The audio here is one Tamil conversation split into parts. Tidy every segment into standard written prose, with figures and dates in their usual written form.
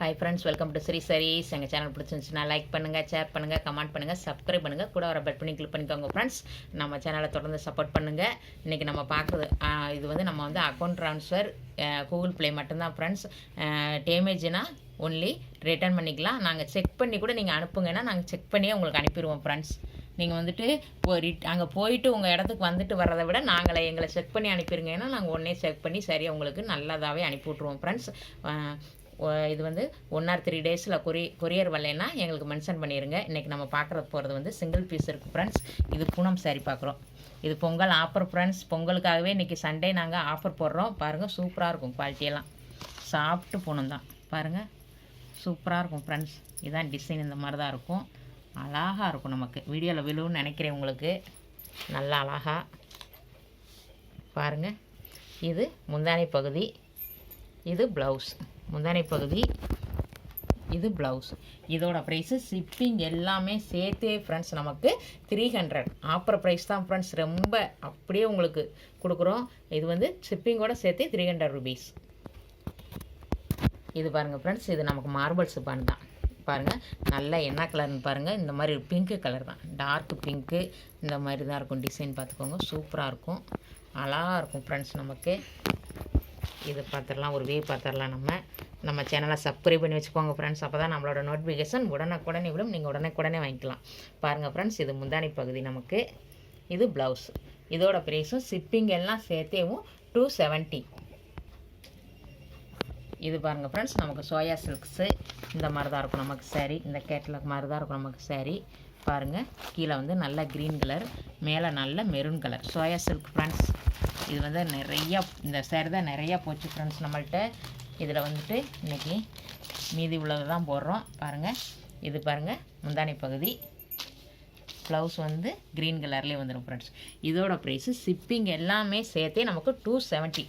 Hi friends, welcome to sarees. எங்கள் சேனல் பிடிச்சிருந்துச்சுன்னா லைக் பண்ணுங்கள், ஷேர் பண்ணுங்கள், கமெண்ட் பண்ணுங்கள், சப்ஸ்கிரைப் பண்ணுங்கள், கூட வர பெல் பண்ணி கிளிக் பண்ணிக்கோங்க ஃப்ரெண்ட்ஸ். நம்ம சேனலை தொடர்ந்து சப்போர்ட் பண்ணுங்கள். இன்றைக்கி நம்ம பார்க்குறது இது வந்து நம்ம வந்து அக்கௌண்ட் ட்ரான்ஸ்ஃபர் கூகுள் ப்ளே மட்டும்தான் ஃப்ரெண்ட்ஸ். டேமேஜ்னா ஒன்லி ரிட்டர்ன் பண்ணிக்கலாம். நாங்கள் செக் பண்ணி கூட நீங்கள் அனுப்புங்கன்னா நாங்கள் செக் பண்ணியே உங்களுக்கு அனுப்பிடுவோம் ஃப்ரெண்ட்ஸ். நீங்கள் வந்துட்டு அங்கே போயிட்டு உங்கள் இடத்துக்கு வந்துட்டு வர்றதை விட எங்களை செக் பண்ணி அனுப்பிடுங்கன்னா நாங்கள் ஒன்றே செக் பண்ணி சரியாக உங்களுக்கு நல்லதாகவே அனுப்பி விட்ருவோம் ஃப்ரெண்ட்ஸ். இது வந்து 1 or 3 டேஸில் கொரியர் வரலைன்னா எங்களுக்கு மென்ஷன் பண்ணிடுங்க. இன்றைக்கி நம்ம போகிறது வந்து சிங்கிள் பீஸ் இருக்குது ஃப்ரெண்ட்ஸ். இது பூனம் சாரி பார்க்குறோம். இது பொங்கல் ஆஃபர் ஃப்ரெண்ட்ஸ். பொங்கலுக்காகவே இன்றைக்கி சண்டே நாங்கள் ஆஃபர் போடுறோம். பாருங்கள், சூப்பராக இருக்கும். குவாலிட்டியெல்லாம் சாஃப்ட்டு பூனம் தான். பாருங்கள், சூப்பராக இருக்கும் ஃப்ரெண்ட்ஸ். இதுதான் டிசைன். இந்த மாதிரி தான் இருக்கும். அழகாக இருக்கும். நமக்கு வீடியோவில் விழுவுன்னு நினைக்கிறேன். உங்களுக்கு நல்லா அழகாக பாருங்கள். இது முந்தானை பகுதி, இது ப்ளவுஸ். முந்தானை பகுதி, இது ப்ளவுஸ். இதோட ப்ரைஸு ஷிப்பிங் எல்லாமே சேர்த்தே ஃப்ரெண்ட்ஸ் நமக்கு 300 ஆஃபர் ப்ரைஸ் தான் ஃப்ரெண்ட்ஸ். ரொம்ப அப்படியே உங்களுக்கு கொடுக்குறோம். இது வந்து ஷிப்பிங்கோடு சேர்த்து 300 rupees. இது பாருங்கள் ஃப்ரெண்ட்ஸ், இது நமக்கு மார்பிள் சிப்பான் தான். பாருங்கள், நல்ல என்ன கலர்னு பாருங்கள். இந்த மாதிரி பிங்க்கு கலர் தான், டார்க் பிங்க்கு. இந்த மாதிரி தான் இருக்கும் டிசைன். பார்த்துக்கோங்க, சூப்பராக இருக்கும், அழகாக இருக்கும் ஃப்ரெண்ட்ஸ். நமக்கு இது பார்த்துடலாம், ஒரு பார்த்துடலாம். நம்ம சேனலை சப்ஸ்கிரைப் பண்ணி வச்சுக்கோங்க ஃப்ரெண்ட்ஸ். அப்போ தான் நம்மளோட நோட்டிஃபிகேஷன் உடனே விடும். நீங்கள் உடனே வாங்கிக்கலாம். பாருங்கள் ஃப்ரெண்ட்ஸ், இது முந்தானி பகுதி நமக்கு. இது ப்ளவுஸ். இதோட ப்ரைஸும் ஷிப்பிங் எல்லாம் சேர்த்தேவும் 270. இது பாருங்கள் ஃப்ரெண்ட்ஸ், நமக்கு சோயா சில்க்ஸு இந்த மாதிரி தான் இருக்கும் நமக்கு சாரீ. இந்த கேட்டலாக் மாதிரி தான் இருக்கும் நமக்கு சாரீ. பாருங்கள், கீழே வந்து நல்ல க்ரீன் கலர், மேலே நல்ல maroon colour. Soya silk friends. இது வந்து நிறையா, இந்த சாரீ தான் நிறையா போச்சு ஃப்ரெண்ட்ஸ் நம்மள்கிட்ட. இதில் வந்துட்டு இன்றைக்கி மீதி உள்ளது தான் போடுறோம். பாருங்கள், இது பாருங்கள் முந்தானை பகுதி. ப்ளவுஸ் வந்து க்ரீன் கலர்லேயே வந்துடும் ஃப்ரெண்ட்ஸ். இதோட ப்ரைஸு ஷிப்பிங் எல்லாமே சேர்த்தே நமக்கு 270.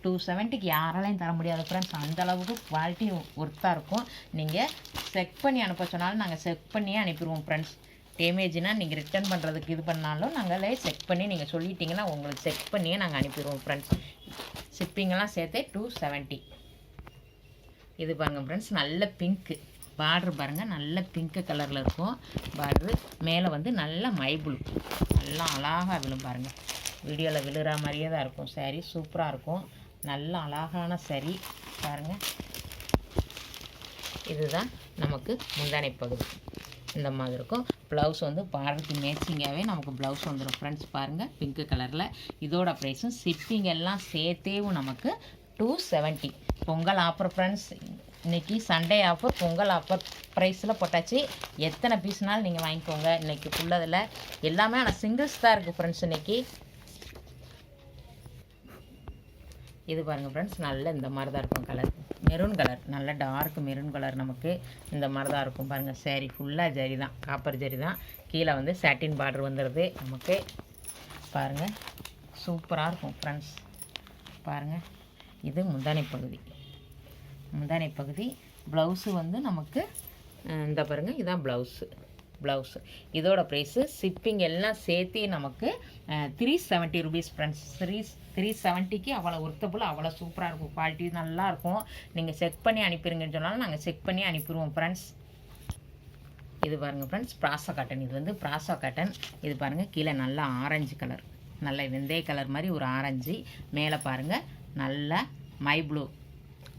270க்கு யாராலையும் தர முடியாது ஃப்ரெண்ட்ஸ். அந்தளவுக்கு குவாலிட்டி ஒர்த்தாக இருக்கும். நீங்கள் செக் பண்ணி அனுப்ப சொன்னாலும் நாங்கள் செக் பண்ணியே அனுப்பிடுவோம் ஃப்ரெண்ட்ஸ். டேமேஜ்னால் நீங்கள் ரிட்டர்ன் பண்ணுறதுக்கு இது பண்ணாலும் நாங்களே செக் பண்ணி நீங்கள் சொல்லிட்டீங்கன்னா உங்களுக்கு செக் பண்ணியே நாங்கள் அனுப்பிடுவோம் ஃப்ரெண்ட்ஸ். ஷிப்பிங்கெல்லாம் சேர்த்தே 270. இது பாருங்கள் ஃப்ரெண்ட்ஸ், நல்ல பிங்க்கு பார்ட்ரு. பாருங்கள், நல்ல பிங்க்கு கலரில் இருக்கும் பார்ட்ரு. மேலே வந்து நல்ல மைப்ளூ, நல்லா அழகாக விழும். பாருங்கள், வீடியோவில் விழுற மாதிரியே தான் இருக்கும் சாரீ. சூப்பராக இருக்கும், நல்ல அழகான சாரீ. பாருங்கள், இதுதான் நமக்கு முந்தானை பகுதி. இந்த மாதிரி இருக்கும். ப்ளவுஸ் வந்து பார்டருக்கு மேட்சிங்காகவே நமக்கு ப்ளவுஸ் வந்துடும் ஃப்ரெண்ட்ஸ். பாருங்கள், பிங்க்கு கலரில். இதோட ப்ரைஸும் ஷிப்பிங் எல்லாம் சேர்த்தேவும் நமக்கு 270. Pongal offer friends. இன்றைக்கி சண்டே ஆஃபர், பொங்கல் ஆஃபர் ப்ரைஸில் போட்டாச்சு. எத்தனை பீஸ்னாலும் நீங்கள் வாங்கிக்கோங்க. இன்றைக்கி ஃபுல்லதில் எல்லாமே ஆனால் சிங்கிள்ஸ் தான் இருக்குது ஃப்ரெண்ட்ஸ் இன்றைக்கி. இது பாருங்கள் ஃப்ரெண்ட்ஸ், நல்ல இந்த மாதிரி தான் இருக்கும் கலர். மெரூன் கலர், நல்ல டார்க் மெரூன் கலர் நமக்கு இந்த மாதிரி தான் இருக்கும். பாருங்கள், சாரீ ஃபுல்லாக ஜரி தான், காப்பர் ஜரி தான். கீழே வந்து சாட்டின் பார்டர் வந்துடுது நமக்கு. பாருங்கள், சூப்பராக இருக்கும் ஃப்ரெண்ட்ஸ். பாருங்கள், இது முந்தானை பகுதி. முந்தானை பகுதி. ப்ளவுஸு வந்து நமக்கு இந்த பாருங்கள், இதுதான் ப்ளவுஸு. இதோட ப்ரைஸு ஷிப்பிங் எல்லாம் சேர்த்து நமக்கு 370 rupees ஃப்ரெண்ட்ஸ். 370க்கு அவ்வளோ ஒர்த்தபுள், அவ்வளோ சூப்பராக இருக்கும். குவாலிட்டி நல்லாயிருக்கும். நீங்கள் செக் பண்ணி அனுப்பிடுங்கன்னு சொன்னாலும் நாங்கள் செக் பண்ணி அனுப்பிடுவோம் ஃப்ரெண்ட்ஸ். இது பாருங்கள் ஃப்ரெண்ட்ஸ், ப்ராசோ காட்டன். இது வந்து ப்ராசோ காட்டன். இது பாருங்கள், கீழே நல்லா ஆரஞ்சு கலர், நல்ல வெந்தய கலர் மாதிரி ஒரு ஆரஞ்சு. மேலே பாருங்கள், நல்ல மை ப்ளூ.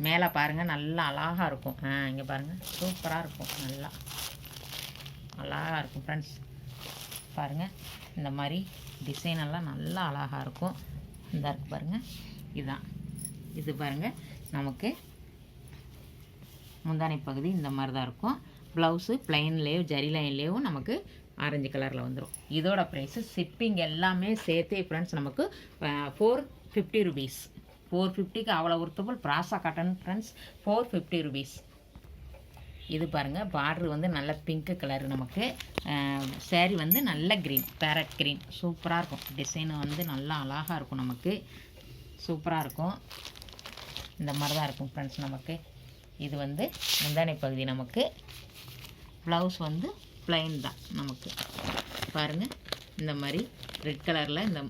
மேலே பாருங்கள், நல்லா அழகாக இருக்கும். இங்கே பாருங்கள், சூப்பராக இருக்கும். நல்லா அழகாக இருக்கும் ஃப்ரெண்ட்ஸ். பாருங்கள், இந்த மாதிரி டிசைனெல்லாம் நல்லா அழகாக இருக்கும். இந்த இருக்குது பாருங்கள், இதுதான். இது பாருங்கள், நமக்கு முந்தானை பகுதி இந்த மாதிரி தான் இருக்கும். ப்ளவுஸு ப்ளைன்லேயும் ஜரி லைன்லேயும் நமக்கு ஆரஞ்சு கலரில் வந்துடும். இதோட ப்ரைஸு ஷிப்பிங் எல்லாமே சேர்த்தே ஃப்ரெண்ட்ஸ் நமக்கு 450 rupees. 450க்கு அவ்வளோ ஒர்த்தபுள். ப்ராசோ காட்டன் ஃப்ரெண்ட்ஸ், 450 rupees. இது பாருங்கள், பார்ட்ரு வந்து நல்ல பிங்க்கு கலர் நமக்கு. சாரீ வந்து நல்ல க்ரீன், பேரட் க்ரீன். சூப்பராக இருக்கும். டிசைனு வந்து நல்லா அழகாக இருக்கும் நமக்கு. சூப்பராக இருக்கும். இந்த மாதிரி தான் இருக்கும் ஃப்ரெண்ட்ஸ் நமக்கு. இது வந்து முந்தானை பகுதி நமக்கு. ப்ளவுஸ் வந்து ப்ளைன் தான் நமக்கு. பாருங்கள், இந்த மாதிரி ரெட் கலரில் இந்த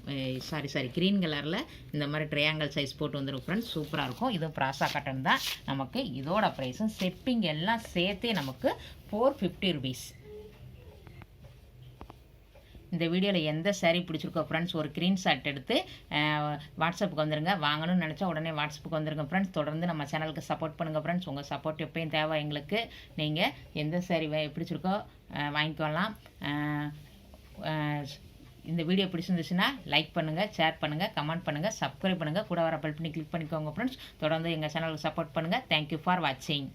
சாரி க்ரீன் கலரில் இந்த மாதிரி ட்ரையாங்கிள் சைஸ் போட்டு வந்துடும் ஃப்ரெண்ட்ஸ். சூப்பராக இருக்கும். இதுவும் பிராசா காட்டன் தான். நமக்கு இதோட ப்ரைஸும் ஷிப்பிங் எல்லாம் சேர்த்தே நமக்கு 450 rupees. இந்த வீடியோவில் எந்த சாரீ பிடிச்சிருக்கோ ஃப்ரெண்ட்ஸ் ஒரு ஸ்க்ரீன்ஷாட் எடுத்து வாட்ஸ்அப்புக்கு வந்துடுங்க. வாங்கணும்னு நினச்சா உடனே வாட்ஸ்அப்புக்கு வந்துடுங்க ஃப்ரெண்ட்ஸ். தொடர்ந்து நம்ம சேனலுக்கு சப்போர்ட் பண்ணுங்கள் ஃப்ரெண்ட்ஸ். உங்கள் சப்போர்ட் எப்பயும் தேவை எங்களுக்கு. நீங்கள் எந்த சாரீ பிடிச்சிருக்கோ வாங்கிக்கலாம். இந்த வீடியோ பிடிச்சிருந்துச்சுன்னா லைக் பண்ணுங்கள், ஷேர் பண்ணுங்கள், கமெண்ட் பண்ணுங்கள், சப்ஸ்கிரைப் பண்ணுங்கள், கூட வர பெல் பண்ணி கிளிக் பண்ணிக்கோங்க ஃப்ரெண்ட்ஸ். தொடர்ந்து எங்கள் சேனலுக்கு சப்போர்ட் பண்ணுங்கள். தேங்க்யூ ஃபார் வாட்சிங்.